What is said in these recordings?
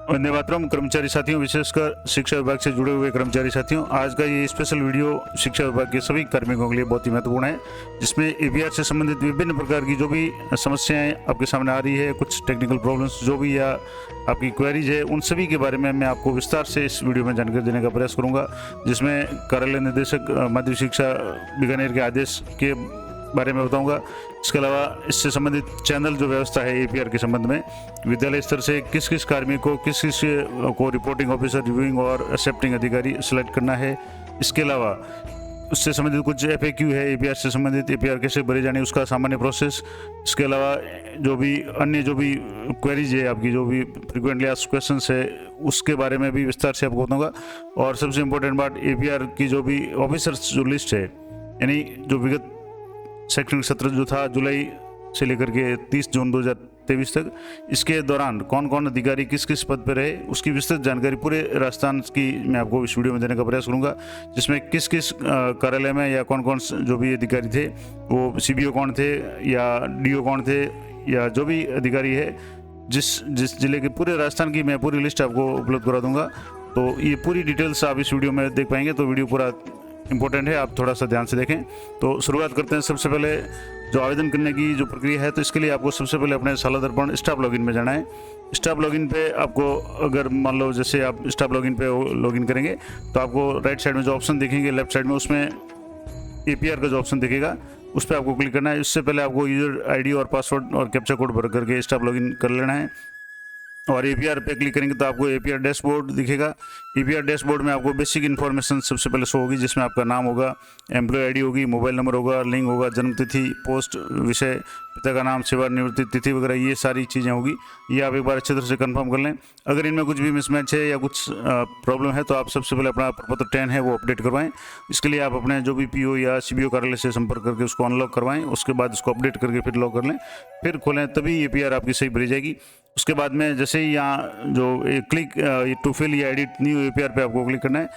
वंदे मातरम। कर्मचारी साथियों, विशेषकर शिक्षा विभाग से जुड़े हुए कर्मचारी साथियों, आज का ये स्पेशल वीडियो शिक्षा विभाग के सभी कार्मिकों के लिए बहुत ही महत्वपूर्ण है, जिसमें एपीआर से संबंधित विभिन्न प्रकार की जो भी समस्याएं आपके सामने आ रही है, कुछ टेक्निकल प्रॉब्लम्स जो भी या आपकी क्वेरीज है, उन सभी के बारे में मैं आपको विस्तार से इस वीडियो में जानकारी देने का प्रयास करूँगा, जिसमें कार्यालय निदेशक माध्यमिक शिक्षा बीकानेर के आदेश के बारे में बताऊंगा। इसके अलावा इससे संबंधित चैनल जो व्यवस्था है एपीआर के संबंध में, विद्यालय स्तर से किस किस कार्मिक को किस को रिपोर्टिंग ऑफिसर, रिव्यूइंग और एक्सेप्टिंग अधिकारी सेलेक्ट करना है। इसके अलावा उससे संबंधित कुछ एफएक्यू है, एपीआर से संबंधित एपीआर कैसे भरे जाने उसका सामान्य प्रोसेस। इसके अलावा जो भी अन्य जो भी क्वेरीज है आपकी, जो भी फ्रिक्वेंटली आस्क्ड क्वेश्चंस है, उसके बारे में भी विस्तार से आपको बताऊंगा। और सबसे इम्पोर्टेंट बात, एपीआर की जो भी ऑफिसर्स जो लिस्ट है, यानी जो विगत शैक्षणिक सत्र जो था जुलाई से लेकर के 30 जून 2023 तक, इसके दौरान कौन कौन अधिकारी किस किस पद पर रहे, उसकी विस्तृत जानकारी पूरे राजस्थान की मैं आपको इस वीडियो में देने का प्रयास करूंगा, जिसमें किस किस कार्यालय में या कौन कौन जो भी अधिकारी थे, वो सीबीओ कौन थे या डीओ कौन थे, या जो भी अधिकारी है जिस जिले के, पूरे राजस्थान की मैं पूरी लिस्ट आपको उपलब्ध करा दूंगा। तो ये पूरी डिटेल्स आप इस वीडियो में देख पाएंगे, तो वीडियो पूरा इंपॉर्टेंट है, आप थोड़ा सा ध्यान से देखें। तो शुरुआत करते हैं। सबसे पहले जो आवेदन करने की जो प्रक्रिया है, तो इसके लिए आपको सबसे पहले अपने शाला दर्पण स्टाफ लॉगिन में जाना है। स्टाफ लॉगिन पे आपको, अगर मान लो जैसे आप स्टाफ लॉगिन पे लॉगिन करेंगे तो आपको राइट साइड में जो ऑप्शन दिखेंगे, लेफ्ट साइड में, उसमें एपीआर का जो ऑप्शन दिखेगा उस पर आपको क्लिक करना है। इससे पहले आपको यूजर आईडी और पासवर्ड और कैप्चा कोड भर करके स्टाफ लॉगिन कर लेना है। और एपीआर पे क्लिक करेंगे तो आपको एपीआर डैशबोर्ड दिखेगा। एपीआर डैशबोर्ड में आपको बेसिक इन्फॉर्मेशन सबसे पहले शो होगी, जिसमें आपका नाम होगा, एम्प्लॉय आईडी होगी, मोबाइल नंबर होगा, लिंक होगा, जन्मतिथि, पोस्ट, विषय, पिता का नाम, सेवानिवृत्ति तिथि वगैरह, ये सारी चीज़ें होगी। ये आप एक बार अच्छे तरह से कंफर्म कर लें। अगर इनमें कुछ भी मिसमैच है या कुछ प्रॉब्लम है तो आप सबसे पहले अपना प्रपत्र 10 है वो अपडेट करवाएं। इसके लिए आप अपने जो भी पीओ या सीबीओ कार्यालय से संपर्क करके उसको अनलॉक करवाएं। उसके बाद उसको अपडेट करके फिर लॉक कर लें, फिर खोलें, तभी एपीआर आपकी सही भरी जाएगी। उसके बाद में जैसे ही यहाँ जो क्लिक टू फिल या एडिट न्यू एपीआर पे आपको क्लिक करना है,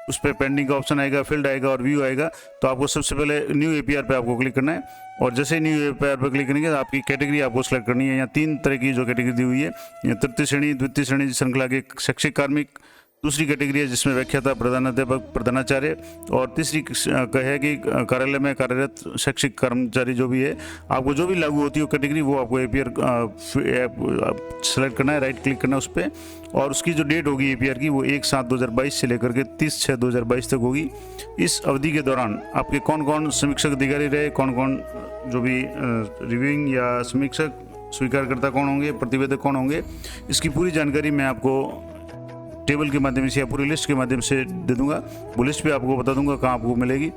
उस पर पेंडिंग का ऑप्शन आएगा, फील्ड आएगा और व्यू आएगा। तो आपको सबसे पहले न्यू एपीआर पे आपको क्लिक करना है, और जैसे ही न्यू एपीआर पे क्लिक करेंगे तो आपकी कैटेगरी आपको सेलेक्ट करनी है। यहाँ 3 तरह की जो कैटेगरी दी हुई है, तृतीय श्रेणी, द्वितीय श्रेणी श्रृंखला के शैक्षिक कार्मिक, दूसरी कैटेगरी है जिसमें व्याख्याता, प्रधानाध्यापक, प्रधानाचार्य, और तीसरी है कि कार्यालय में कार्यरत शैक्षिक कर्मचारी जो भी है, आपको जो भी लागू होती है वो कैटेगरी, वो आपको एपीआर सेलेक्ट करना है, राइट क्लिक करना है उस पर। और उसकी जो डेट होगी एपीआर की, वो 1/7/2022 से लेकर के 30/6/2022 तक होगी। इस अवधि के दौरान आपके कौन कौन समीक्षक अधिकारी रहे, कौन कौन जो भी रिव्यूइंग या समीक्षक, स्वीकारकर्ता कौन होंगे, प्रतिवेदक कौन होंगे, इसकी पूरी जानकारी मैं आपको टेबल के माध्यम से या पूरी लिस्ट के माध्यम से दे दूंगा। वो लिस्ट भी आपको बता दूंगा कहाँ आपको मिलेगी।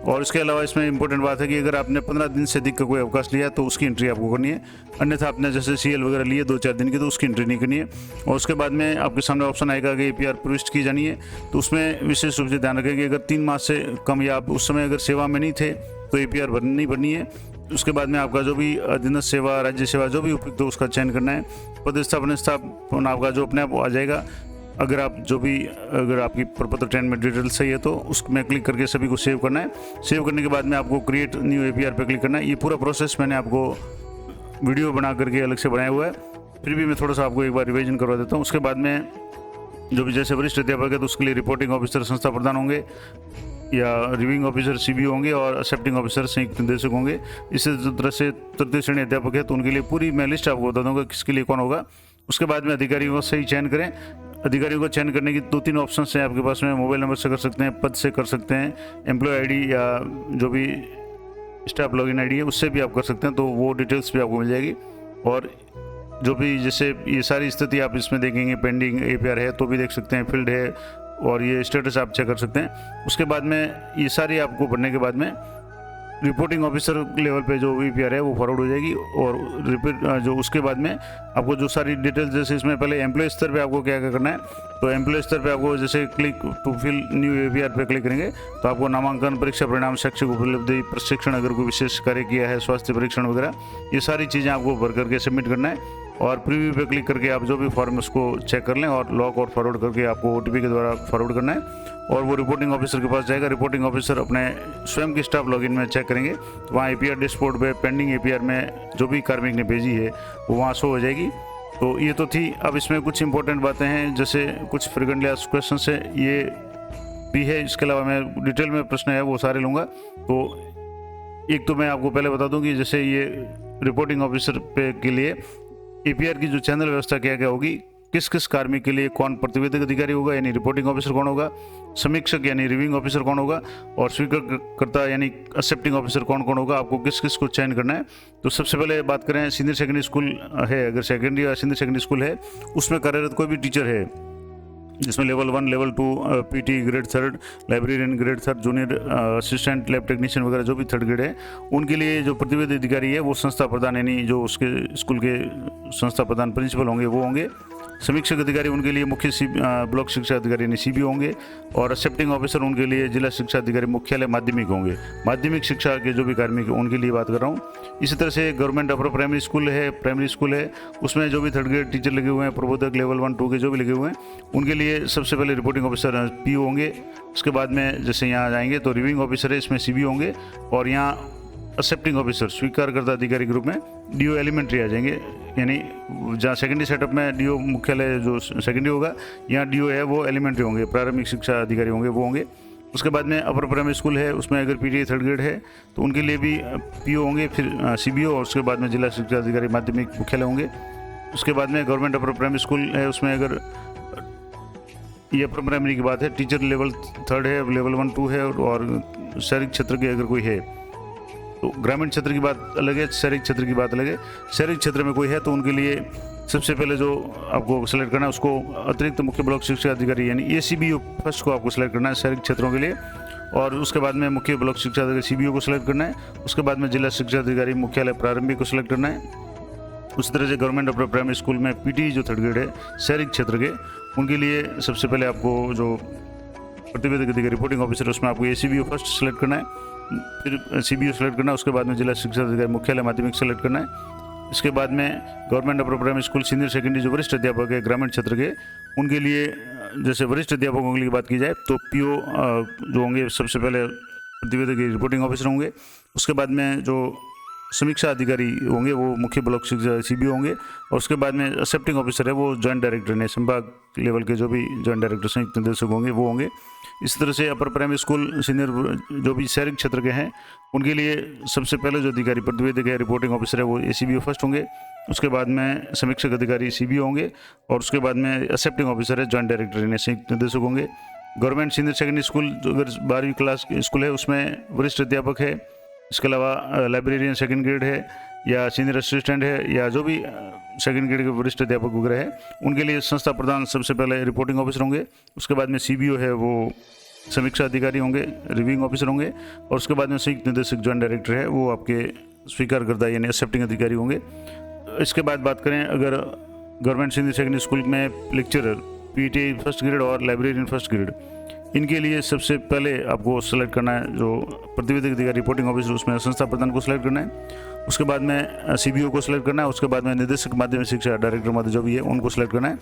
और इसके अलावा इसमें इंपॉर्टेंट बात है कि अगर आपने 15 दिन से अधिक का कोई अवकाश लिया तो उसकी एंट्री आपको करनी है, अन्यथा आपने जैसे सीएल वगैरह लिए 2-4 दिन की, तो उसकी एंट्री नहीं करनी है। और उसके बाद में आपके सामने ऑप्शन आएगा कि एपीआर प्रविष्ट की जानी है, तो उसमें विशेष रूप से ध्यान रखें कि अगर 3 माह से कम या आप उस समय अगर सेवा में नहीं थे तो एपीआर नहीं भरनी है। उसके बाद में आपका जो भी अधीनस्थ सेवा, राज्य सेवा जो भी उपयुक्त हो उसका चयन करना है। पदस्थापन आपका जो अपने आप आ जाएगा। अगर आपकी प्रपत्र 10 में डिटेल सही है तो उसमें क्लिक करके सभी को सेव करना है। सेव करने के बाद में आपको क्रिएट न्यू एपीआर पे क्लिक करना है। ये पूरा प्रोसेस मैंने आपको वीडियो बना करके अलग से बनाया हुआ है, फिर भी मैं थोड़ा सा आपको एक बार रिवीजन करवा देता हूँ। उसके बाद में जो भी जैसे वरिष्ठ अध्यापक है तो उसके लिए रिपोर्टिंग ऑफिसर संस्था प्रधान होंगे, या रिव्यूइंग ऑफिसर सीबीओ होंगे, और एक्सेप्टिंग ऑफिसर संयुक्त निदेशक होंगे। इसी तरह से तृतीय श्रेणी अध्यापक है तो उनके लिए पूरी मैं लिस्ट आपको बता दूंगा किसके लिए कौन होगा। उसके बाद में अधिकारियों का सही चयन करें। अधिकारियों को चयन करने की 2-3 ऑप्शन हैं आपके पास में। मोबाइल नंबर से कर सकते हैं, पद से कर सकते हैं, एम्प्लॉय आईडी या जो भी स्टाफ लॉगिन आईडी है उससे भी आप कर सकते हैं, तो वो डिटेल्स भी आपको मिल जाएगी। और जो भी जैसे ये सारी स्थिति आप इसमें देखेंगे, पेंडिंग एपीआर है तो भी देख सकते हैं, फील्ड है, और ये स्टेटस आप चेक कर सकते हैं। उसके बाद में ये सारी आपको भरने के बाद में रिपोर्टिंग ऑफिसर लेवल पे जो एपीआर है वो फॉरवर्ड हो जाएगी। और रिपीट जो उसके बाद में आपको जो सारी डिटेल्स, जैसे इसमें पहले एम्प्लॉय स्तर पे आपको क्या क्या करना है, तो एम्प्लॉय स्तर पे आपको जैसे click to fill new APR पे क्लिक करेंगे तो आपको नामांकन, परीक्षा परिणाम, शैक्षिक उपलब्धि, प्रशिक्षण, अगर कोई विशेष कार्य किया है, स्वास्थ्य परीक्षण वगैरह, ये सारी चीज़ें आपको भर करके सबमिट करना है। और प्रीव्यू पे क्लिक करके आप जो भी फॉर्म उसको चेक कर लें, और लॉक और फॉरवर्ड करके आपको ओटीपी के द्वारा फॉरवर्ड करना है, और वो रिपोर्टिंग ऑफिसर के पास जाएगा। रिपोर्टिंग ऑफिसर अपने स्वयं के स्टाफ लॉगिन में चेक करेंगे, तो वहाँ एपीआर डैशबोर्ड पे पेंडिंग एपीआर में जो भी कार्मिक ने भेजी है वो वहाँ शो हो जाएगी। तो ये तो थी। अब इसमें कुछ इंपॉर्टेंट बातें हैं, जैसे कुछ फ्रीक्वेंटली आस्क्ड क्वेश्चन है, ये भी है। इसके अलावा मैं डिटेल में प्रश्न है वो सारे लूँगा। तो एक तो मैं आपको पहले बता दूं कि जैसे ये रिपोर्टिंग ऑफिसर पे के लिए एपीआर की जो चैनल व्यवस्था क्या क्या होगी, किस किस कार्मिक के लिए कौन प्रतिवेदक अधिकारी होगा यानी रिपोर्टिंग ऑफिसर कौन होगा, समीक्षक यानी रिव्यूइंग ऑफिसर कौन होगा, और स्वीकारकर्ता यानी एक्सेप्टिंग ऑफिसर कौन कौन होगा, आपको किस किस को चयन करना है। तो सबसे पहले बात करें, सीनियर सेकेंडरी स्कूल है, अगर सेकेंडरी या सीनियर सेकेंडरी स्कूल है उसमें कार्यरत कोई भी टीचर है जिसमें level 1 level 2 PT grade 3, librarian grade 3, junior assistant lab technician वगैरह जो भी 3rd ग्रेड है, उनके लिए जो प्रतिवेदक अधिकारी है वो संस्था प्रधान यानी जो उसके स्कूल के संस्था प्रधान प्रिंसिपल होंगे वो होंगे। समीक्षक अधिकारी उनके लिए मुख्य ब्लॉक शिक्षा अधिकारी यानी सीबी होंगे, और एक्सेप्टिंग ऑफिसर उनके लिए जिला शिक्षा अधिकारी मुख्यालय माध्यमिक होंगे। माध्यमिक शिक्षा के जो भी कार्मिक उनके लिए बात कर रहा हूँ। इसी तरह से गवर्नमेंट अपर प्राइमरी स्कूल है, उसमें जो भी 3rd ग्रेड टीचर लगे हुए हैं, प्रबोधक लेवल 1 2 के जो भी लगे हुए हैं, उनके लिए सबसे पहले रिपोर्टिंग ऑफिसर पीओ होंगे। उसके बाद में जैसे यहाँ जाएंगे तो रिव्यूइंग ऑफिसर है, इसमें सीबी होंगे, और यहाँ एक्सेप्टिंग ऑफिसर स्वीकारकर्ता अधिकारी ग्रुप में डीओ एलिमेंट्री आ जाएंगे, यानी जहाँ सेकेंडरी सेटअप में डीओ मुख्यालय जो सेकेंडरी होगा, यहाँ डीओ है वो एलिमेंट्री होंगे, प्रारंभिक शिक्षा अधिकारी होंगे वो होंगे। उसके बाद में अपर प्राइमरी स्कूल है, उसमें अगर पीटीए 3rd ग्रेड है तो उनके लिए भी पीओ होंगे, फिर सीबीओ, और उसके बाद में जिला शिक्षा अधिकारी माध्यमिक मुख्यालय होंगे। उसके बाद में गवर्नमेंट अपर प्राइमरी स्कूल है, उसमें अगर ये अपर प्राइमरी की बात है, टीचर लेवल 3rd है, लेवल 1 2 है, और शहरी क्षेत्र के अगर कोई है तो ग्रामीण क्षेत्र की बात अलग है, शहरी क्षेत्र की बात अलग है। शहरी क्षेत्र में कोई है तो उनके लिए सबसे पहले जो आपको सेलेक्ट करना है उसको अतिरिक्त मुख्य ब्लॉक शिक्षा अधिकारी यानी एसीबीओ फर्स्ट को आपको सेलेक्ट करना है शहरी क्षेत्रों के लिए, और उसके बाद में मुख्य ब्लॉक शिक्षा अधिकारी सीबीओ को सिलेक्ट करना है। उसके बाद में जिला शिक्षा अधिकारी मुख्यालय प्रारंभिक को सिलेक्ट करना है। उसी तरह से गवर्नमेंट अपर प्राइमरी स्कूल में पीटी जो 3rd ग्रेड है शहरी क्षेत्र के, उनके लिए सबसे पहले आपको जो प्रतिवेदक अधिकारी रिपोर्टिंग ऑफिसर उसमें आपको एसीबीओ फर्स्ट सेलेक्ट करना है, फिर सीबीओ सेलेक्ट करना है। उसके बाद में जिला शिक्षा अधिकारी मुख्यालय माध्यमिक सेलेक्ट करना है। इसके बाद में government upper primary school senior secondary जो वरिष्ठ अध्यापक है ग्रामीण क्षेत्र के, उनके लिए जैसे वरिष्ठ अध्यापकों की बात की जाए तो पीओ जो होंगे सबसे पहले प्रतिवेदक रिपोर्टिंग ऑफिसर होंगे। उसके बाद में जो समीक्षा अधिकारी होंगे वो मुख्य ब्लॉक शिक्षा सीबीओ होंगे, और उसके बाद में एक्सेप्टिंग ऑफिसर है वो जॉइंट डायरेक्टर ने संभाग लेवल के जो भी जॉइंट डायरेक्टर संयुक्त निदेशक होंगे वो होंगे। इस तरह से अपर प्राइमरी स्कूल सीनियर जो भी शहरी क्षेत्र के हैं उनके लिए सबसे पहले जो अधिकारी प्रतिवेदक है रिपोर्टिंग ऑफिसर है वो एसीबीओ फर्स्ट होंगे। उसके बाद में समीक्षक अधिकारी सीबीओ होंगे, और उसके बाद में एक्सेप्टिंग ऑफिसर है जॉइंट डायरेक्टर यानी संयुक्त निदेशक होंगे। गवर्नमेंट सीनियर सेकेंडरी स्कूल जो अगर 12वीं क्लास स्कूल है उसमें वरिष्ठ अध्यापक है। इसके अलावा लाइब्रेरियन 2nd ग्रेड है या सीनियर असिस्टेंट है या जो भी 2nd ग्रेड के वरिष्ठ अध्यापक वगैरह है, उनके लिए संस्था प्रधान सबसे पहले रिपोर्टिंग ऑफिसर होंगे। उसके बाद में सीबीओ है वो समीक्षा अधिकारी होंगे, रिव्यूइंग ऑफिसर होंगे, और उसके बाद में संयुक्त निदेशक जॉइंट डायरेक्टर है वो आपके स्वीकारकर्ता यानी एक्सेप्टिंग अधिकारी होंगे। इसके बाद बात करें अगर गवर्नमेंट सीनियर सेकेंडरी स्कूल में लेक्चरर पीटी 1st ग्रेड और लाइब्रेरियन 1st ग्रेड, इनके लिए सबसे पहले आपको सेलेक्ट करना है जो प्रतिवेदक अधिकारी रिपोर्टिंग ऑफिसर उसमें संस्था प्रधान को सिलेक्ट करना है। उसके बाद में सीबीओ को सिलेक्ट करना है। उसके बाद में निदेशक माध्यमिक शिक्षा डायरेक्टर मध्य जो भी है उनको सिलेक्ट करना है।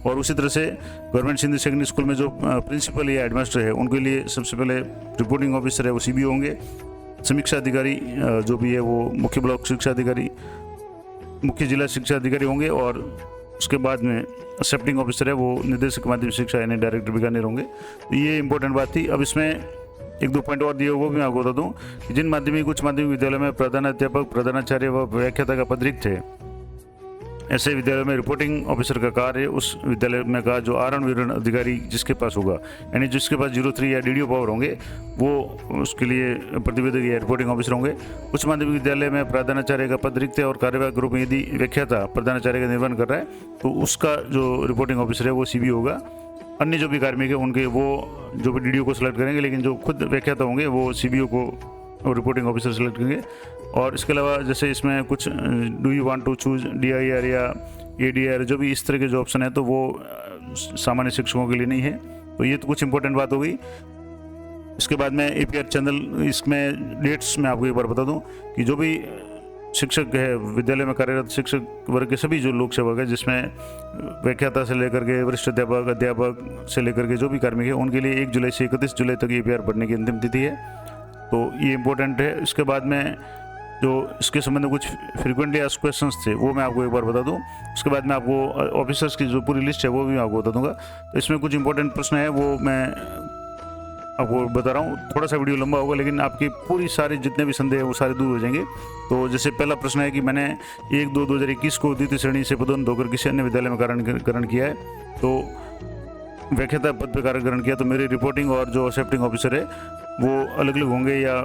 और उसी तरह से गवर्नमेंट सीनियर सेकेंडरी स्कूल में जो प्रिंसिपल या हेडमास्टर है उनके लिए सबसे पहले रिपोर्टिंग ऑफिसर है वो सीबीओ होंगे। समीक्षा अधिकारी जो भी है वो मुख्य ब्लॉक शिक्षा अधिकारी, मुख्य जिला शिक्षा अधिकारी होंगे, और उसके बाद में एक्सेप्टिंग ऑफिसर है वो निदेशक माध्यमिक शिक्षा यानी डायरेक्टर बीकानेर होंगे। तो ये इंपॉर्टेंट बात थी। अब इसमें 1-2 पॉइंट और दिए वो भी मैं आपको बता दूं कि जिन माध्यमिक उच्च माध्यमिक विद्यालय में प्रधानाध्यापक, प्रधानाचार्य व व्याख्याता का पद रिक्त है, ऐसे विद्यालय में रिपोर्टिंग ऑफिसर का कार्य उस विद्यालय में का जो आरण विवरण अधिकारी जिसके पास होगा, यानी जिसके पास 03 या डीडीओ पावर होंगे वो उसके लिए प्रतिवेदक या रिपोर्टिंग ऑफिसर होंगे। उच्च माध्यमिक विद्यालय में प्रधानाचार्य का पद रिक्त है और कार्यवाहक ग्रुप में यदि व्याख्याता प्रधानाचार्य का निर्वहन कर रहा है तो उसका जो रिपोर्टिंग ऑफिसर है वो सीबी होगा। अन्य जो भी कार्मिक है उनके वो जो भी डीडीओ को सिलेक्ट करेंगे, लेकिन जो खुद व्याख्याता होंगे वो सीबीओ को रिपोर्टिंग ऑफिसर सेलेक्ट करेंगे। और इसके अलावा जैसे इसमें कुछ do you want to choose DIR या ADR जो भी इस तरह के जो ऑप्शन है तो वो सामान्य शिक्षकों के लिए नहीं है। तो ये तो कुछ इंपॉर्टेंट बात हो गई। इसके बाद में APR चैनल, इसमें डेट्स में आपको एक बार बता दूं कि जो भी शिक्षक है विद्यालय में कार्यरत शिक्षक वर्ग के सभी जो लोक सेवक है जिसमें व्याख्याता से लेकर के वरिष्ठ अध्यापक से लेकर के जो भी कार्मिक है उनके लिए 1 जुलाई से 31 जुलाई तक APR भरने की अंतिम तिथि है। तो ये इम्पोर्टेंट है। इसके बाद में जो इसके संबंध में कुछ फ्रिक्वेंटली आस्क्ड क्वेश्चंस थे वो मैं आपको एक बार बता दूं। उसके बाद मैं आपको ऑफिसर्स की जो पूरी लिस्ट है वो भी मैं आपको बता दूंगा। तो इसमें कुछ इंपॉर्टेंट प्रश्न है वो मैं आपको बता रहा हूँ। थोड़ा सा वीडियो लंबा होगा लेकिन आपकी पूरी सारे जितने भी संदेह है वो सारे दूर हो जाएंगे। तो जैसे पहला प्रश्न है कि मैंने 1/2/2021 को द्वितीय श्रेणी से पदोन्नत होकर किसी अन्य विद्यालय में कारण किया है, तो व्याख्याता पद पर कार्य ग्रहण किया, तो मेरी रिपोर्टिंग और जो एक्सेप्टिंग ऑफिसर है वो अलग अलग होंगे या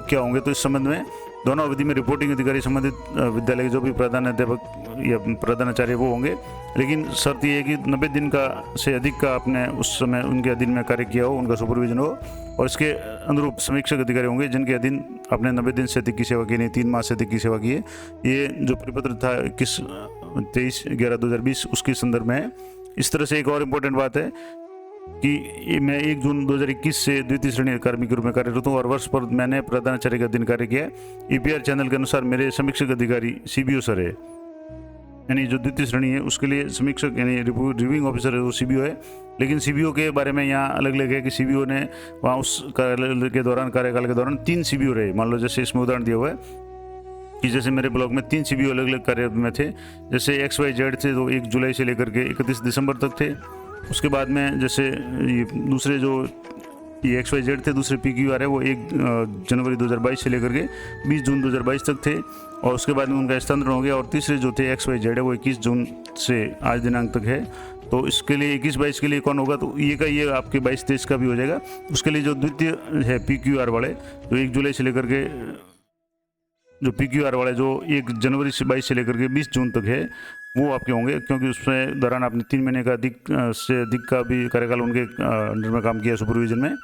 क्या होंगे। तो इस संबंध में दोनों अवधि में रिपोर्टिंग अधिकारी संबंधित विद्यालय के जो भी प्रधानाध्यापक या प्रधानाचार्य वो होंगे, लेकिन शर्त ये है कि 90 दिन का से अधिक का आपने उस समय उनके अधीन में कार्य किया हो, उनका सुपरविजन हो, और इसके अनुरूप समीक्षक अधिकारी होंगे जिनके अधीन आपने 90 दिन से अधिक की सेवा की, नहीं 3 माह से अधिक की सेवा की है। ये जो परिपत्र था 23/11/2020 उसके संदर्भ में है। इस तरह से एक और इम्पोर्टेंट बात है कि मैं 1 जून 2021 से द्वितीय श्रेणी कार्मिक के रूप में कार्यरत हूँ और वर्ष पर मैंने प्रधानाचार्य का दिन कार्य किया है। EPR चैनल के अनुसार मेरे समीक्षक अधिकारी CBO सर है, यानी जो द्वितीय श्रेणी है उसके लिए समीक्षक यानी रिव्यूइंग ऑफिसर है वो CBO है। लेकिन CBO के बारे में यहाँ अलग अलग है कि CBO ने वहाँ उस कार्यकाल के दौरान 3 CBO रहे। मान लो जैसे इसमें उदाहरण दिया हुआ है कि जैसे मेरे ब्लॉक में 3 CBO अलग अलग कार्य में थे। जैसे XYZ थे तो 1 जुलाई से लेकर के 31 दिसंबर तक थे। उसके बाद में जैसे ये दूसरे जो ये XYZ थे, दूसरे PQR है वो 1 जनवरी 2022 से लेकर के 20 जून 2022 तक थे, और उसके बाद में उनका स्थानांतरण हो गया। और तीसरे जो थे XYZ है वो 21 जून से आज दिनांक तक है। तो इसके लिए 21-22 के लिए कौन होगा, तो ये आपके 22-23 का भी हो जाएगा। उसके लिए जो द्वितीय है PQR वाले जो 1 जुलाई से लेकर के जो PQR वाले जो 1 जनवरी से 22 से लेकर के 20 जून तक है वो आपके होंगे, क्योंकि उसमें दौरान आपने 3 महीने का से अधिक का भी कार्यकाल उनके अंडर में काम किया सुपरविजन में।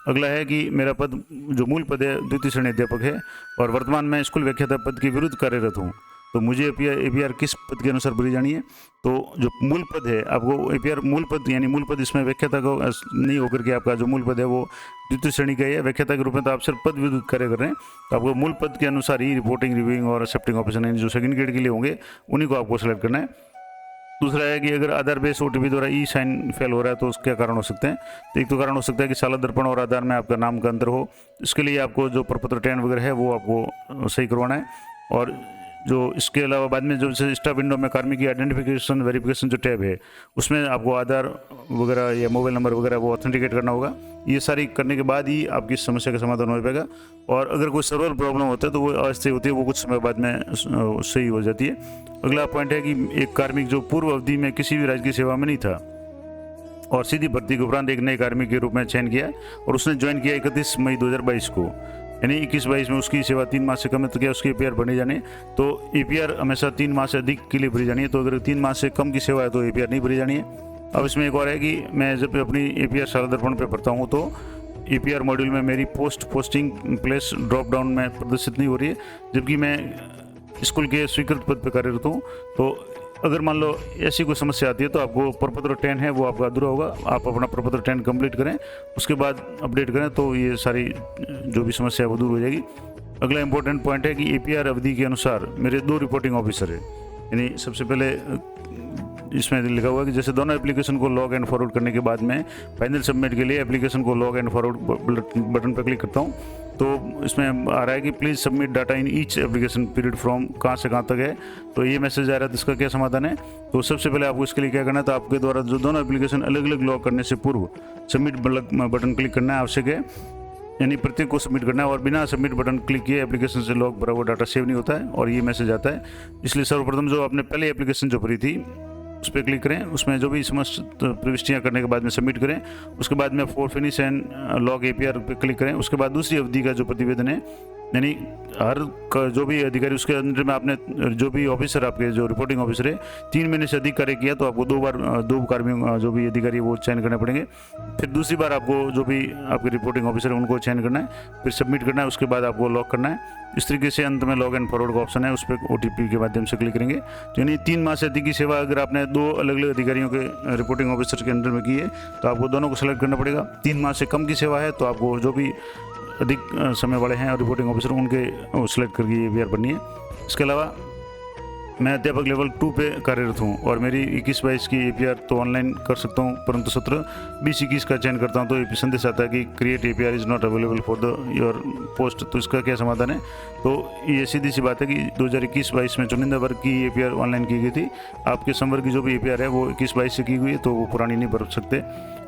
अगला है कि मेरा पद जो मूल पद है द्वितीय श्रेणी अध्यापक है और वर्तमान में स्कूल व्याख्याता पद के विरुद्ध कार्यरत हूँ। तो मुझे APR किस पद के अनुसार भरी जानी है, तो जो मूल पद है आपको APR मूल पद यानी मूल पद इसमें व्याख्याता को नहीं होकर के आपका जो मूल पद है वो द्वितीय श्रेणी का है। व्याख्याता के रूप में तो आप सिर्फ पद विरुद्ध कार्य कर रहे हैं, तो आपको मूल पद के अनुसार ही रिपोर्टिंग, रिव्यूइंग और एक्सेप्टिंग ऑफिसर यानी जो सेकंड ग्रेड के लिए होंगे उन्हीं को आपको सेलेक्ट करना है। दूसरा है कि अगर आधार बेस OTP द्वारा ई-साइन फेल हो रहा है तो उसके कारण हो सकते हैं। तो एक तो कारण हो सकता है कि साला दर्पण और आधार में आपका नाम का अंतर हो, इसके लिए आपको जो प्रपत्र 10 वगैरह है वो आपको सही करवाना है। और जो इसके अलावा बाद में जो स्टाफ विंडो में कार्मिक की आइडेंटिफिकेशन वेरिफिकेशन जो टैब है उसमें आपको आधार वगैरह या मोबाइल नंबर वगैरह वो ऑथेंटिकेट करना होगा। ये सारी करने के बाद ही आपकी समस्या का समाधान हो पाएगा। और अगर कोई सर्वर प्रॉब्लम होता है तो वो अस्थायी होती है, वो कुछ समय बाद में सही हो जाती है। अगला पॉइंट है कि एक कार्मिक जो पूर्व अवधि में किसी भी राज्य की सेवा में नहीं था और सीधी भर्ती के उपरांत एक नए कार्मिक के रूप में चयन किया और उसने ज्वाइन किया 31 मई 2022 को, यानी 21-22 में उसकी सेवा 3 माह से कम है तो क्या उसकी APR भरी जानी है। तो APR हमेशा 3 माह से अधिक के लिए भरी जानी है। तो अगर 3 माह से कम की सेवा है तो APR नहीं भरी जानी है। अब इसमें एक और है कि मैं जब अपनी APR साला दर्पण पे भरता हूँ तो APR मॉड्यूल में मेरी पोस्टिंग प्लेस ड्रॉप डाउन में प्रदर्शित नहीं हो रही है, जबकि मैं स्कूल के स्वीकृत पद पर कार्यरत हूँ। तो अगर मान लो ऐसी कोई समस्या आती है तो आपको प्रपत्र 10 है वो आपका अधूरा होगा। आप अपना प्रपत्र 10 कंप्लीट करें, उसके बाद अपडेट करें तो ये सारी जो भी समस्या है वो दूर हो जाएगी। अगला इंपॉर्टेंट पॉइंट है कि APR अवधि के अनुसार मेरे 2 रिपोर्टिंग ऑफिसर है। यानी सबसे पहले इसमें लिखा हुआ है कि जैसे दोनों एप्लीकेशन को लॉग एंड फॉरवर्ड करने के बाद में फाइनल सबमिट के लिए एप्लीकेशन को लॉग एंड फॉरवर्ड बटन पर क्लिक करता हूँ तो इसमें आ रहा है कि please submit data in each application period from कहाँ से कहाँ तक है। तो ये मैसेज आ रहा है, तो इसका क्या समाधान है। तो सबसे पहले आपको इसके लिए क्या करना है, तो आपके द्वारा जो दोनों एप्लीकेशन अलग अलग लॉग करने से पूर्व सबमिट बटन क्लिक करना है आवश्यक है, यानी प्रत्येक को सबमिट करना है। और बिना सबमिट बटन क्लिक किए एप्लीकेशन से लॉग भरा हुआ डाटा सेव नहीं होता है और ये मैसेज आता है। इसलिए सर्वप्रथम जो आपने पहले एप्लीकेशन जो भरी थी उस पर क्लिक करें, उसमें जो भी समस्त प्रविष्टियाँ करने के बाद में सबमिट करें। उसके बाद में for finish and log APR पे क्लिक करें। उसके बाद दूसरी अवधि का जो प्रतिवेदन है, यानी हर जो भी अधिकारी उसके अंदर में आपने जो भी ऑफिसर आपके जो रिपोर्टिंग ऑफिसर है 3 महीने से अधिक कार्य किया तो आपको 2 कार्मिक जो भी अधिकारी वो चयन करने पड़ेंगे। फिर दूसरी बार आपको जो भी आपके रिपोर्टिंग ऑफिसर है उनको चयन करना है, फिर सबमिट करना है, उसके बाद आपको लॉक करना है। इस तरीके से अंत में लॉग एंड फॉरवर्ड का ऑप्शन है, उस पर OTP के माध्यम से क्लिक करेंगे। तो यानी 3 माह से अधिक की सेवा अगर आपने 2 अलग अलग अधिकारियों के रिपोर्टिंग ऑफिसर के अंडर में की है तो आपको दोनों को सेलेक्ट करना पड़ेगा। 3 माह से कम की सेवा है तो आपको जो भी अधिक समय वाले हैं और रिपोर्टिंग ऑफिसर उनके सेलेक्ट करके APR बननी है। इसके अलावा मैं अध्यापक लेवल 2 पे कार्यरत हूँ और मेरी 21-22 की एपीआर तो ऑनलाइन कर सकता हूँ, परंतु 17-20-21 का चयन करता हूँ तो एक संदेश आता है कि create APR is not available for the your post. तो इसका क्या समाधान है? तो ये सीधी सी बात है कि 2021-22 में चुनिंदा वर्ग की एपीआर ऑनलाइन की गई थी। आपके संवर्ग की जो भी एपीआर है वो 21-22 से की हुई है, तो वो पुरानी नहीं भर सकते।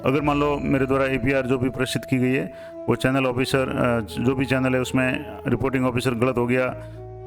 अगर मान लो मेरे द्वारा एपीआर जो भी प्रसिद्ध की गई है वो चैनल ऑफिसर जो भी चैनल है उसमें रिपोर्टिंग ऑफिसर गलत हो गया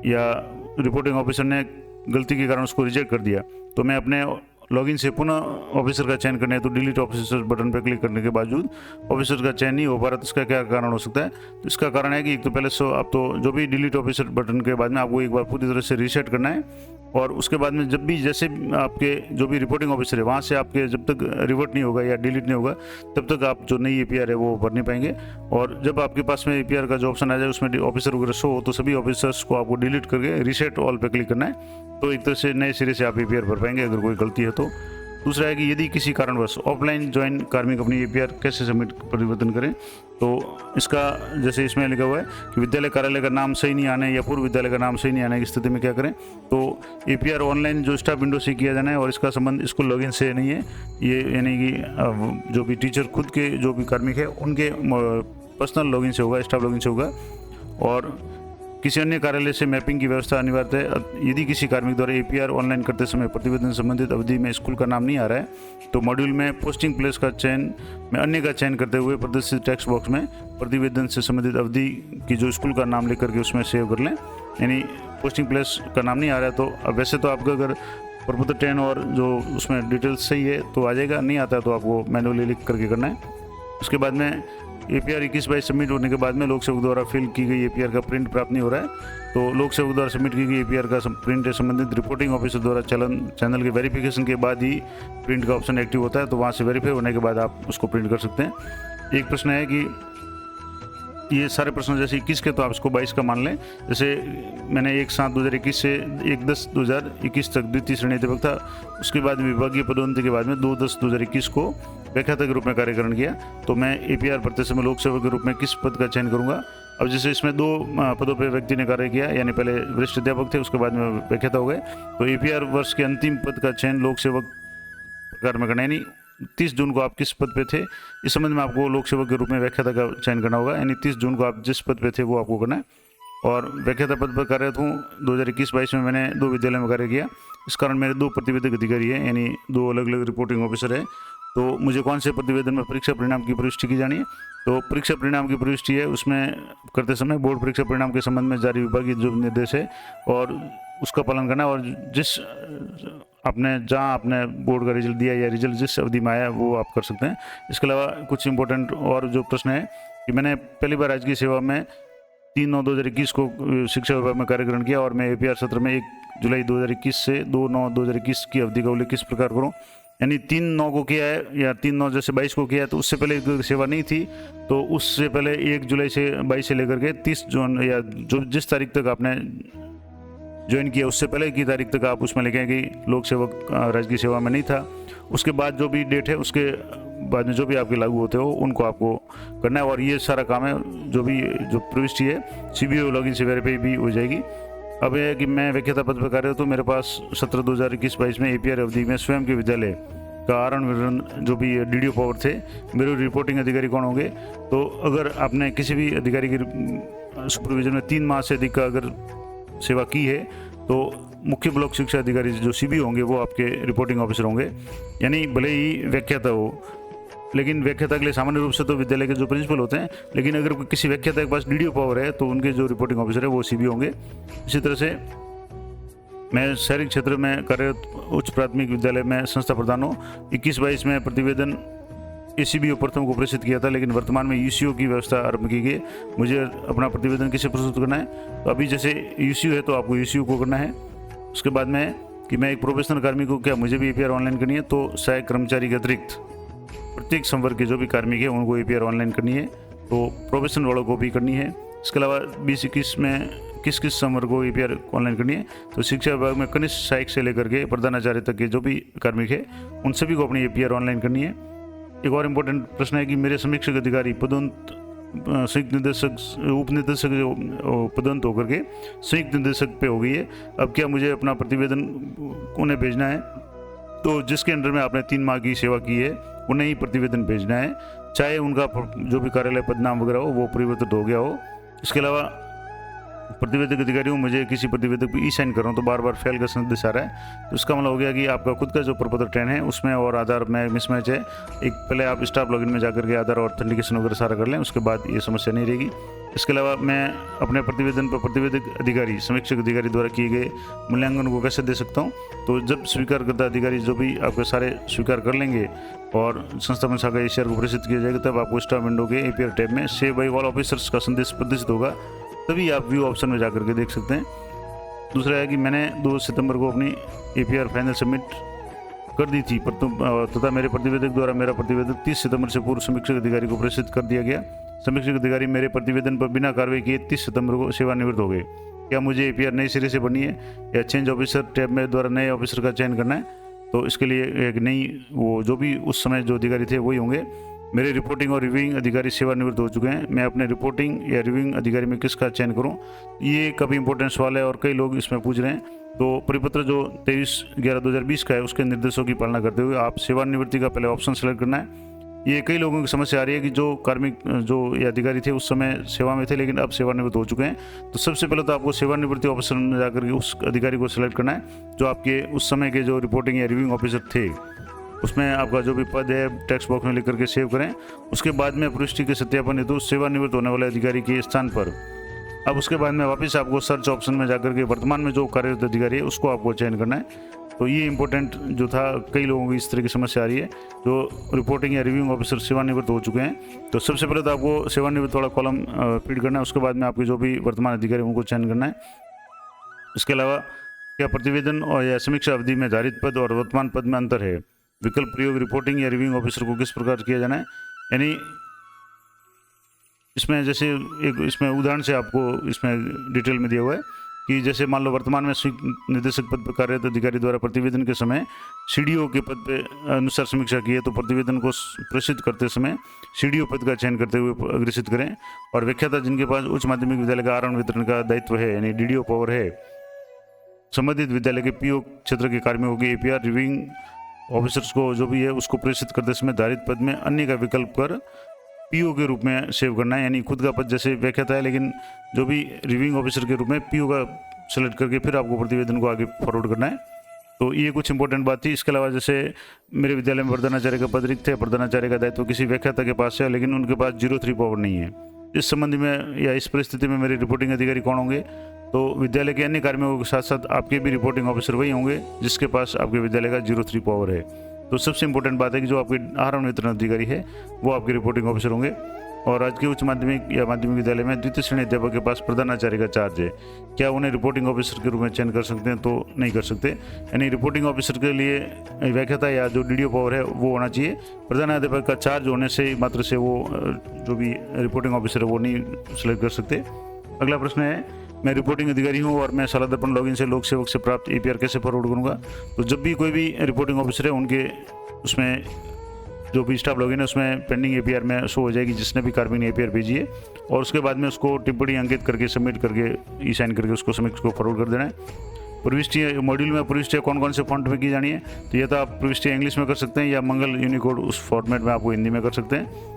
या रिपोर्टिंग ऑफिसर ने गलती के कारण उसको रिजेक्ट कर दिया, तो मैं अपने लॉगिन से पुनः ऑफिसर का चयन करना है तो डिलीट ऑफिसर बटन पर क्लिक करने के बावजूद ऑफिसर का चयन नहीं हो पा रहा। तो इसका क्या कारण हो सकता है? तो इसका कारण है कि एक तो पहले आप तो जो भी डिलीट ऑफिसर बटन के बाद में आपको एक बार पूरी तरह से रीसेट करना है और उसके बाद में जब भी जैसे आपके जो भी रिपोर्टिंग ऑफिसर है वहाँ से आपके जब तक रिवर्ट नहीं होगा या डिलीट नहीं होगा तब तक आप जो नई एपीआर है वो भर नहीं पाएंगे। और जब आपके पास में एपीआर का जो ऑप्शन आ जाए उसमें ऑफिसर वगैरह शो हो तो सभी ऑफिसर्स को आपको डिलीट करके रीसेट ऑल पे क्लिक करना है, तो एक तरह से नए सिरे से आप एपीआर भर पाएंगे अगर कोई गलती है तो। दूसरा है कि यदि किसी कारणवश ऑफलाइन ज्वाइन कार्मिक अपनी एपीआर कैसे सबमिट परिवर्तन करें, तो इसका जैसे इसमें लिखा हुआ है कि विद्यालय कार्यालय का नाम सही नहीं आने या पूर्व विद्यालय का नाम सही नहीं आने की स्थिति में क्या करें। तो एपीआर ऑनलाइन जो स्टाफ विंडो से किया जाना है और इसका संबंध स्कूल लॉगिन से नहीं है, ये यानी कि जो भी टीचर खुद के जो भी कार्मिक है उनके पर्सनल लॉगिन से होगा, स्टाफ लॉगिन से होगा। और किसी अन्य कार्यालय से मैपिंग की व्यवस्था अनिवार्य है। यदि किसी कार्मिक द्वारा एपीआर ऑनलाइन करते समय प्रतिवेदन संबंधित अवधि में स्कूल का नाम नहीं आ रहा है तो मॉड्यूल में पोस्टिंग प्लेस का चयन में अन्य का चयन करते हुए प्रदर्शित टेक्स्ट बॉक्स में प्रतिवेदन से संबंधित अवधि की जो स्कूल का नाम लिख करके उसमें सेव कर लें। यानी पोस्टिंग प्लेस का नाम नहीं आ रहा है तो अब वैसे तो आपका अगर प्रपत्र 10 और जो उसमें डिटेल्स सही है तो आ जाएगा, नहीं आता तो आपको मैनुअली लिख करके करना है। उसके बाद में एपीआर 21-22 सबमिट होने के बाद में लोक सेवक द्वारा फिल की गई एपीआर का प्रिंट प्राप्त नहीं हो रहा है, तो लोक सेवक द्वारा सबमिट की गई एपीआर का प्रिंट संबंधित रिपोर्टिंग ऑफिसर द्वारा चैनल के वेरिफिकेशन के बाद ही प्रिंट का ऑप्शन एक्टिव होता है, तो वहाँ से वेरीफाई होने के बाद आप उसको प्रिंट कर सकते हैं। एक प्रश्न है कि ये सारे प्रश्न जैसे 21 के तो आप इसको 22 का मान लें। जैसे मैंने 1/7/2021 से 1/10/2021 तक द्वितीय श्रेणी अध्यापक था, उसके बाद विभागीय पदोन्नति के बाद में 2/10/2021 को व्याख्याता के रूप में कार्यकरण किया। तो मैं एपीआर भरते समय लोक सेवक के रूप में किस पद का चयन करूंगा? अब जैसे इसमें 2 पदों पर व्यक्ति ने कार्य किया, यानी पहले वरिष्ठ अध्यापक थे उसके बाद में व्याख्याता हो गए, तो एपीआर वर्ष के अंतिम पद का चयन लोक सेवक प्रकार में करना, यानी 30 जून को आप किस पद पे थे इस संबंध में आपको लोक सेवक के रूप में व्याख्याता का चयन करना होगा, यानी 30 जून को आप जिस पद पे थे वो आपको करना है। और व्याख्याता पद पर कार्यरत हूँ। 2021-22 में मैंने 2 विद्यालय में कार्य किया, इस कारण मेरे 2 प्रतिवेदक अधिकारी हैं, यानी 2 अलग अलग रिपोर्टिंग ऑफिसर है। तो मुझे कौन से प्रतिवेदन में परीक्षा परिणाम की प्रविष्टि की जानी है? तो परीक्षा परिणाम की प्रविष्टि है उसमें करते समय बोर्ड परीक्षा परिणाम के संबंध में जारी विभागीय जो निर्देश है और उसका पालन करना, और जिस आपने जहाँ आपने बोर्ड का रिजल्ट दिया या रिजल्ट जिस अवधि में आया वो आप कर सकते हैं। इसके अलावा कुछ इंपॉर्टेंट और जो प्रश्न है कि मैंने पहली बार राजकीय सेवा में 3/9/2021 को शिक्षा विभाग में कार्यकरण किया और मैं एपीआर सत्र में 1 जुलाई 2021 से 2/9/2021 की अवधि का उल्लेख किस प्रकार करूँ? यानी 3/9 को किया है या 3/9 जैसे 22 को किया है तो उससे पहले सेवा नहीं थी, तो उससे पहले 1 जुलाई से 22 से लेकर के 30 जून या जो जिस तारीख तक आपने ज्वाइन किया उससे पहले की तारीख तक आप उसमें लिखें कि लोक सेवक राजकीय सेवा में नहीं था। उसके बाद जो भी डेट है उसके बाद में जो भी आपके लागू होते हो उनको आपको करना है, और ये सारा काम है जो प्रविष्टि है सीबीओ लॉगिन से वेरीफाई भी हो जाएगी। अब यह है कि मैं व्याख्याता पद पर कार्यरत हूँ। मेरे पास 17/2021-22 में एपीआर अवधि में स्वयं के विद्यालय का आरण विवरण जो भी डीडीओ पावर थे। मेरे रिपोर्टिंग अधिकारी कौन होंगे? तो अगर आपने किसी भी अधिकारी की सुपरविजन में 3 माह से अधिक का अगर सेवा की है तो मुख्य ब्लॉक शिक्षा अधिकारी जो सीबी होंगे वो आपके रिपोर्टिंग ऑफिसर होंगे, यानी भले ही व्याख्याता हो, लेकिन व्याख्याता के लिए सामान्य रूप से तो विद्यालय के जो प्रिंसिपल होते हैं, लेकिन अगर किसी व्याख्याता के पास डीडीओ पावर है तो उनके जो रिपोर्टिंग ऑफिसर है वो सीबी होंगे। इसी तरह से मैं शहरी क्षेत्र में कार्यरत उच्च प्राथमिक विद्यालय में संस्था प्रधान हूँ। 21-22 में प्रतिवेदन एसीबीओ प्रथम को प्रेषित किया था, लेकिन वर्तमान में यूसीओ की व्यवस्था आरंभ की गई। मुझे अपना प्रतिवेदन किसे प्रस्तुत करना है? तो अभी जैसे यूसीओ है तो आपको यूसीओ को करना है। उसके बाद में कि मैं एक प्रोफेशनल कार्मिक हूँ, क्या मुझे भी एपीआर ऑनलाइन करनी है? तो सहायक कर्मचारी के अतिरिक्त प्रत्येक संवर्ग के जो भी कार्मिक है उनको एपीआर ऑनलाइन करनी है, तो प्रोफेशनल वालों को भी करनी है। इसके अलावा 20-21 में किस किस संवर्ग को एपीआर ऑनलाइन करनी है? तो शिक्षा विभाग में कनिष्ठ सहायक से लेकर के प्रधानाचार्य तक के जो भी कार्मिक है उन सभी को अपनी एपीआर ऑनलाइन करनी है। एक और इम्पोर्टेंट प्रश्न है कि मेरे समीक्षक अधिकारी पदोन्नत संयुक्त निदेशक, उप निदेशक जो पदोन्नत होकर के संयुक्त निदेशक पे हो गई है। अब क्या मुझे अपना प्रतिवेदन उन्हें भेजना है, तो जिसके अंडर में आपने 3 माह की सेवा की है उन्हें ही प्रतिवेदन भेजना है, चाहे उनका जो भी कार्यालय पदनाम वगैरह हो वो परिवर्तित हो गया हो। इसके अलावा प्रतिवेदक अधिकारी हूँ, मुझे किसी प्रतिवेदक पे ई साइन कर रहा हूँ तो बार बार फेल का संदेश आ रहा है, तो इसका मतलब हो गया कि आपका खुद का जो प्रपत्र ट्रेन है उसमें और आधार में मिसमैच है। एक पहले आप स्टाफ लॉगिन में जाकर के आधार और ऑथेंटिकेशन वगैरह सारा कर लें, उसके बाद ये समस्या नहीं रहेगी। इसके अलावा मैं अपने प्रतिवेदन पर प्रतिवेदक अधिकारी, समीक्षक अधिकारी द्वारा किए गए मूल्यांकन को कैसे दे सकता हूँ, तो जब स्वीकारकर्ता अधिकारी जो भी आपके सारे स्वीकार कर लेंगे और संस्थापन शाखा एशियर को प्रेषित किया जाएगा, तब आपको स्टाफ विंडो के एपीआर टैब में सेव बाय ऑल ऑफिसर्स का संदेश प्रदर्शित होगा, तभी आप व्यू ऑप्शन में जाकर के देख सकते हैं। दूसरा है कि मैंने 2 सितंबर को अपनी एपीआर फाइनल सबमिट कर दी थी, तथा मेरे प्रतिवेदक द्वारा मेरा प्रतिवेदन 30 सितंबर से पूर्व समीक्षक अधिकारी को प्रेषित कर दिया गया। समीक्षक अधिकारी मेरे प्रतिवेदन पर बिना कार्रवाई किए 30 सितंबर को सेवानिवृत्त हो गए। क्या मुझे एपीआर नई सिरे से बननी है या चेंज ऑफिसर टैब में द्वारा नए ऑफिसर का चयन करना है, तो इसके लिए एक नई वो जो भी उस समय जो अधिकारी थे वही होंगे। मेरे रिपोर्टिंग और रिव्यूइंग अधिकारी सेवानिवृत्त हो चुके हैं, मैं अपने रिपोर्टिंग या रिव्यूइंग अधिकारी में किसका चयन करूं, ये काफ़ी इंपॉर्टेंट सवाल है और कई लोग इसमें पूछ रहे हैं। तो परिपत्र जो 23/11/2020 का है उसके निर्देशों की पालना करते हुए आप सेवानिवृत्ति का पहले ऑप्शन सेलेक्ट करना है। ये कई लोगों की समस्या आ रही है कि जो कार्मिक जो ये अधिकारी थे उस समय सेवा में थे लेकिन अब सेवानिवृत्त हो चुके हैं, तो सबसे पहले तो आपको सेवानिवृत्ति ऑफिसर में जाकर के उस अधिकारी को सिलेक्ट करना है जो आपके उस समय के जो रिपोर्टिंग या रिव्यूइंग ऑफिसर थे। उसमें आपका जो भी पद है टेक्स्ट बॉक्स में लिख करके सेव करें। उसके बाद में पुष्टि के सत्यापन हेतु सेवानिवृत्त होने वाले अधिकारी के स्थान पर अब उसके बाद में वापस आपको सर्च ऑप्शन में जाकर के वर्तमान में जो कार्यरत अधिकारी है उसको आपको चयन करना है। तो ये इंपॉर्टेंट जो था, कई लोगों की इस तरह की समस्या आ रही है जो रिपोर्टिंग या रिव्यूइंग ऑफिसर सेवानिवृत्त हो चुके हैं। तो सबसे पहले तो आपको सेवानिवृत्त वाला कॉलम फीड करना है, उसके बाद में आपके जो भी वर्तमान अधिकारी उनको चयन करना है। इसके अलावा क्या प्रतिवेदन और या समीक्षा अवधि में धारित पद और वर्तमान पद में अंतर है, विकल्प प्रयोग रिपोर्टिंग या रिव्यूइंग ऑफिसर को किस प्रकार किया जाना है। यानी इसमें जैसे एक इसमें उदाहरण से आपको इसमें डिटेल में दिया हुआ है कि जैसे मान लो वर्तमान में निदेशक पद पर कार्यरत अधिकारी द्वारा प्रतिवेदन के समय सीडीओ के पद पे अनुसार समीक्षा की है, तो प्रतिवेदन को प्रेषित करते समय सीडीओ पद का चयन करते हुए अग्रसित करें। और व्याख्याता जिनके पास उच्च माध्यमिक विद्यालय का आवरण वितरण का दायित्व है यानी डीडीओ पावर है, संबंधित विद्यालय के पीओ क्षेत्र के कार्मिकों के एपीआर रिव्यूइंग ऑफिसर्स को जो भी है उसको प्रेषित करते समय धारित पद में अन्य का विकल्प कर पीओ के रूप में सेव करना है। यानी खुद का पद जैसे व्याख्याता है लेकिन जो भी रिव्यूइंग ऑफिसर के रूप में पीओ का सेलेक्ट करके फिर आपको प्रतिवेदन को आगे फॉरवर्ड करना है। तो ये कुछ इंपॉर्टेंट बात थी। इसके अलावा जैसे मेरे विद्यालय में प्रधानाचार्य का पद रिक्त है, प्रधानाचार्य का दायित्व किसी व्याख्याता के पास है लेकिन उनके पास 03 पावर नहीं है, इस संबंध में या इस परिस्थिति में मेरे रिपोर्टिंग अधिकारी कौन होंगे, तो विद्यालय के अन्य कार्मिकों के साथ साथ आपके भी रिपोर्टिंग ऑफिसर वही होंगे जिसके पास आपके विद्यालय का 03 पावर है। तो सबसे इंपॉर्टेंट बात है कि जो आपके आवरण वितरण अधिकारी है वो आपके रिपोर्टिंग ऑफिसर होंगे। और आज के उच्च माध्यमिक या माध्यमिक विद्यालय में द्वितीय श्रेणी अध्यापक के पास प्रधानाचार्य का चार्ज है, क्या उन्हें रिपोर्टिंग ऑफिसर के रूप में चयन कर सकते हैं, तो नहीं कर सकते। यानी रिपोर्टिंग ऑफिसर के लिए व्याख्याता या जो डीडीओ पावर है वो होना चाहिए। प्रधानाध्यापक का चार्ज होने से मात्र से वो जो भी रिपोर्टिंग ऑफिसर है वो नहीं सिलेक्ट कर सकते। अगला प्रश्न है, मैं रिपोर्टिंग अधिकारी हूँ और मैं साला दर्पण लॉगिन से लोक सेवक से प्राप्त एपीआर कैसे फॉरवर्ड करूँगा। तो जब भी कोई भी रिपोर्टिंग ऑफिसर है उनके उसमें जो भी स्टाफ लॉगिन है उसमें पेंडिंग एपीआर में शो हो जाएगी जिसने भी कार्मिक ने एपीआर भेजी है, और उसके बाद में उसको टिप्पणी अंकित करके सबमिट करके ई साइन करके उसको समीक्षा को फॉरवर्ड कर देना है। प्रविष्टि मॉड्यूल में प्रविष्टियाँ कौन कौन से फॉन्ट में की जानी है, तो ये तो आप प्रविष्टियाँ इंग्लिश में कर सकते हैं या मंगल यूनिकोड उस फॉर्मेट में आपको हिंदी में कर सकते हैं।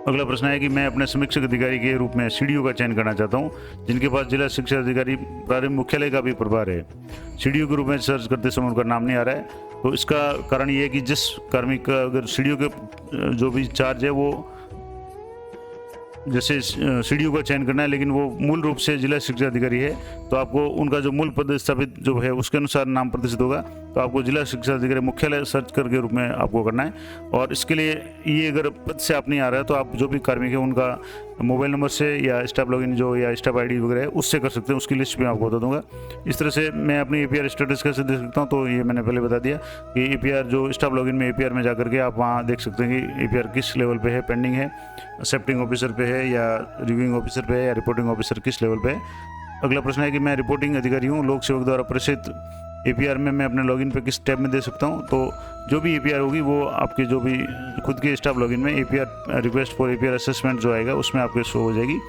अगला प्रश्न है कि मैं अपने समीक्षक अधिकारी के रूप में सीडीओ का चयन करना चाहता हूं जिनके पास जिला शिक्षा अधिकारी प्रारंभिक मुख्यालय का भी प्रभार है। सीडीओ के रूप में सर्च करते समय उनका नाम नहीं आ रहा है, तो इसका कारण ये है कि जिस कार्मिक का अगर सीडीओ के जो भी चार्ज है वो जैसे सीडीओ का चयन करना है लेकिन वो मूल रूप से जिला शिक्षा अधिकारी है, तो आपको उनका जो मूल पद स्थापित जो है उसके अनुसार नाम प्रदर्शित होगा, तो आपको जिला शिक्षा अधिकारी मुख्यालय सर्च करके रूप में आपको करना है। और इसके लिए ये अगर पद से आप नहीं आ रहा है तो आप जो भी कार्मिक है उनका मोबाइल नंबर से या स्टाफ लॉगिन जो या स्टाफ आईडी वगैरह है उससे कर सकते हैं, उसकी लिस्ट भी आपको बता दूंगा। इस तरह से मैं अपनी एपीआर स्टेटस कैसे देख सकता हूँ, तो ये मैंने पहले बता दिया कि एपीआर जो स्टाफ लॉगिन में एपीआर में जाकर के आप वहाँ देख सकते हैं कि एपीआर किस लेवल पे है, पेंडिंग है, एक्सेप्टिंग ऑफिसर पे है या रिव्यूइंग ऑफिसर पे है या रिपोर्टिंग ऑफिसर किस लेवल पे है। अगला प्रश्न है कि मैं रिपोर्टिंग अधिकारी हूँ, लोक सेवक द्वारा प्रेषित APR में मैं अपने लॉगिन पे किस टैब में दे सकता हूँ। तो जो भी APR होगी वो आपके जो भी खुद के स्टाफ लॉगिन में APR request for APR assessment जो आएगा उसमें आपके शो हो जाएगी।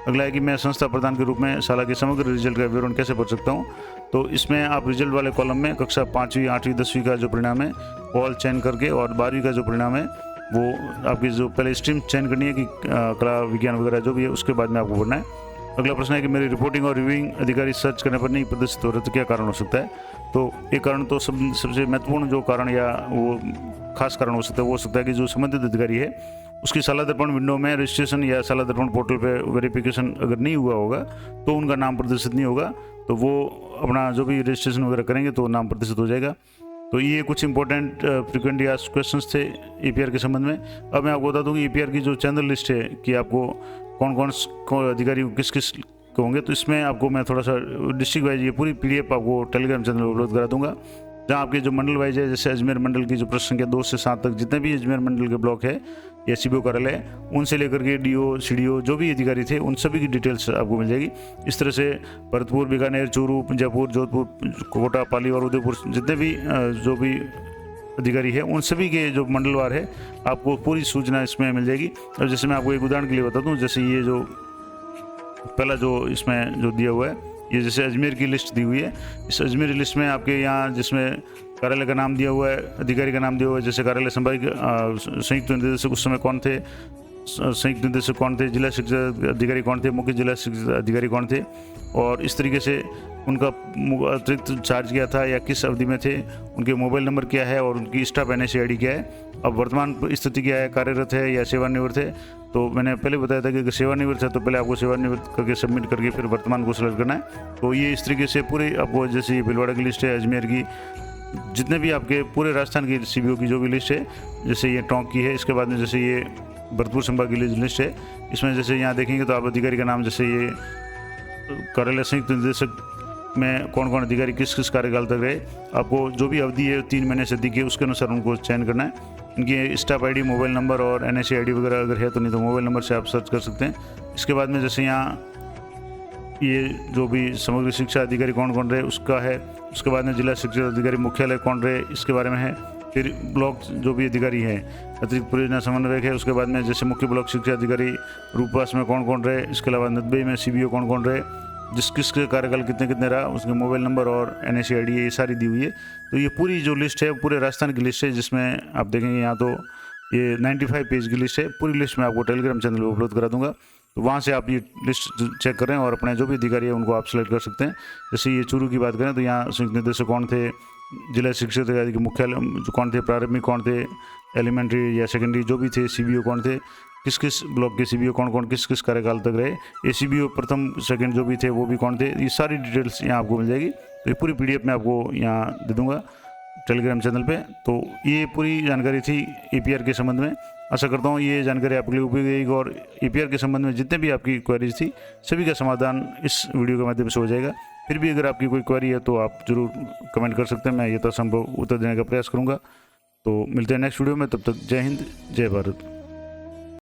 अगला है कि मैं संस्था प्रधान के रूप में साल के समग्र रिजल्ट का विवरण कैसे पढ़ सकता हूँ। तो इसमें आप रिजल्ट वाले कॉलम में कक्षा 5वीं 8वीं 10वीं का जो परिणाम है ऑल चयन करके, और 12वीं का जो परिणाम है वो आपकी जो पहले स्ट्रीम चयन करनी है कि कला विज्ञान वगैरह जो भी है, उसके बाद में आपको पढ़ना है। अगला प्रश्न है कि मेरी रिपोर्टिंग और रिव्यूइंग अधिकारी सर्च करने पर नहीं प्रदर्शित हो रहे तो क्या कारण हो सकता है। तो एक कारण तो सबसे महत्वपूर्ण जो कारण या वो खास कारण हो सकता है वो हो सकता है कि जो संबंधित अधिकारी है उसकी साला दर्पण विंडो में रजिस्ट्रेशन या साला दर्पण पोर्टल पे वेरिफिकेशन अगर नहीं हुआ होगा तो उनका नाम प्रदर्शित नहीं होगा, तो वो अपना जो भी रजिस्ट्रेशन वगैरह करेंगे तो नाम प्रदर्शित हो जाएगा। तो ये कुछ इंपॉर्टेंट फ्रिक्वेंटली आस्क्ड क्वेश्चंस थे APR के संबंध में। अब मैं आपको बता दूं कि APR की जो चैनल लिस्ट है कि आपको कौन कौन अधिकारी किस किस होंगे, तो इसमें आपको मैं थोड़ा सा डिस्ट्रिक्ट वाइज ये पूरी PDF आपको टेलीग्राम चैनल पर उपलब्ध करा दूंगा, जहाँ आपके जो मंडल वाइज है, जैसे अजमेर मंडल की जो प्रश्न संख्या 2 से 7 तक जितने भी अजमेर मंडल के ब्लॉक है या CBO कार्यालय है उनसे लेकर के DO CDO जो भी अधिकारी थे उन सभी की डिटेल्स आपको मिल जाएगी। इस तरह से भरतपुर, बीकानेर, चूरू, जयपुर, जोधपुर, कोटा, पाली और उदयपुर जितने भी जो भी अधिकारी है उन सभी के जो मंडलवार है आपको पूरी सूचना इसमें मिल जाएगी। अब जैसे मैं आपको एक उदाहरण के लिए बता दूँ, जैसे ये जो पहला जो इसमें जो दिया हुआ है, ये जैसे अजमेर की लिस्ट दी हुई है, इस अजमेर लिस्ट में आपके यहाँ जिसमें कार्यालय का नाम दिया हुआ है, अधिकारी का नाम दिया हुआ है, जैसे कार्यालय संभाग संयुक्त निदेशक उस समय कौन थे, संयुक्त निदेशक कौन थे, जिला शिक्षा अधिकारी कौन थे, मुख्य जिला शिक्षा अधिकारी कौन थे, और इस तरीके से उनका अतिरिक्त चार्ज क्या था या किस अवधि में थे, उनके मोबाइल नंबर क्या है और उनकी स्टाफ NIC ID क्या है, अब वर्तमान स्थिति क्या है, कार्यरत है या सेवानिवृत्त है। तो मैंने पहले बताया था कि सेवानिवृत्त है तो पहले आपको सेवानिवृत्त करके सबमिट करके फिर वर्तमान को सेलेक्ट करना है। तो ये इस तरीके से पूरे आपको, जैसे ये भीलवाड़ा की लिस्ट है, अजमेर की, जितने भी आपके पूरे राजस्थान की CBO की जो भी लिस्ट है, जैसे ये टोंक की है, इसके बाद में जैसे ये भरतपुर संभाग की लिस्ट है, इसमें जैसे यहाँ देखेंगे तो आप अधिकारी का नाम, जैसे ये कार्यालय संयुक्त निदेशक में कौन कौन अधिकारी किस किस कार्यकाल तक रहे, आपको जो भी अवधि है 3 महीने से अधिक है उसके अनुसार उनको चयन करना है। इनकी स्टाफ ID, मोबाइल नंबर और NIC ID वगैरह अगर है तो, नहीं तो मोबाइल नंबर से आप सर्च कर सकते हैं। इसके बाद में जैसे यहाँ ये जो भी समग्र शिक्षा अधिकारी कौन कौन रहे उसका है, उसके बाद में जिला शिक्षा अधिकारी मुख्यालय कौन रहे इसके बारे में है, फिर ब्लॉक जो भी अधिकारी है, अतिरिक्त परियोजना समन्वयक है, उसके बाद में जैसे मुख्य ब्लॉक शिक्षा अधिकारी रूपवास में कौन कौन रहे, इसके अलावा नदबई में CBO कौन कौन रहे, जिस किसके कार्यकाल कितने कितने रहा, उसके मोबाइल नंबर और NIC ID ये सारी दी हुई है। तो ये पूरी जो लिस्ट है पूरे राजस्थान की लिस्ट है, जिसमें आप देखेंगे यहाँ तो ये 95 पेज की लिस्ट है। पूरी लिस्ट मैं आपको टेलीग्राम चैनल पर उपलब्ध करा दूंगा, तो वहाँ से आप ये लिस्ट चेक करें और अपने जो भी अधिकारी है उनको आप सेलेक्ट कर सकते हैं। जैसे ये चूरू की बात करें तो यहाँ संयुक्त निदेशक कौन थे, जिला शिक्षा अधिकारी के मुख्यालय जो कौन थे, प्रारंभिक कौन थे, एलिमेंट्री या सेकेंडरी जो भी थे, CBO कौन थे, किस किस ब्लॉक के CBO कौन कौन किस किस कार्यकाल तक रहे, ACBO प्रथम सेकंड जो भी थे वो भी कौन थे, ये सारी डिटेल्स यहाँ आपको मिल जाएगी। तो ये पूरी PDF मैं आपको यहाँ दे दूँगा टेलीग्राम चैनल पे। तो ये पूरी जानकारी थी APR के संबंध में। आशा करता हूँ ये जानकारी आपके लिए उपयोगी रहेगी और APR के संबंध में जितने भी आपकी क्वेरीज थी सभी का समाधान इस वीडियो के माध्यम से हो जाएगा। फिर भी अगर आपकी कोई क्वेरी है तो आप ज़रूर कमेंट कर सकते हैं, मैं यथासंभव उत्तर देने का प्रयास करूँगा। तो मिलते हैं नेक्स्ट वीडियो में, तब तक जय हिंद, जय भारत।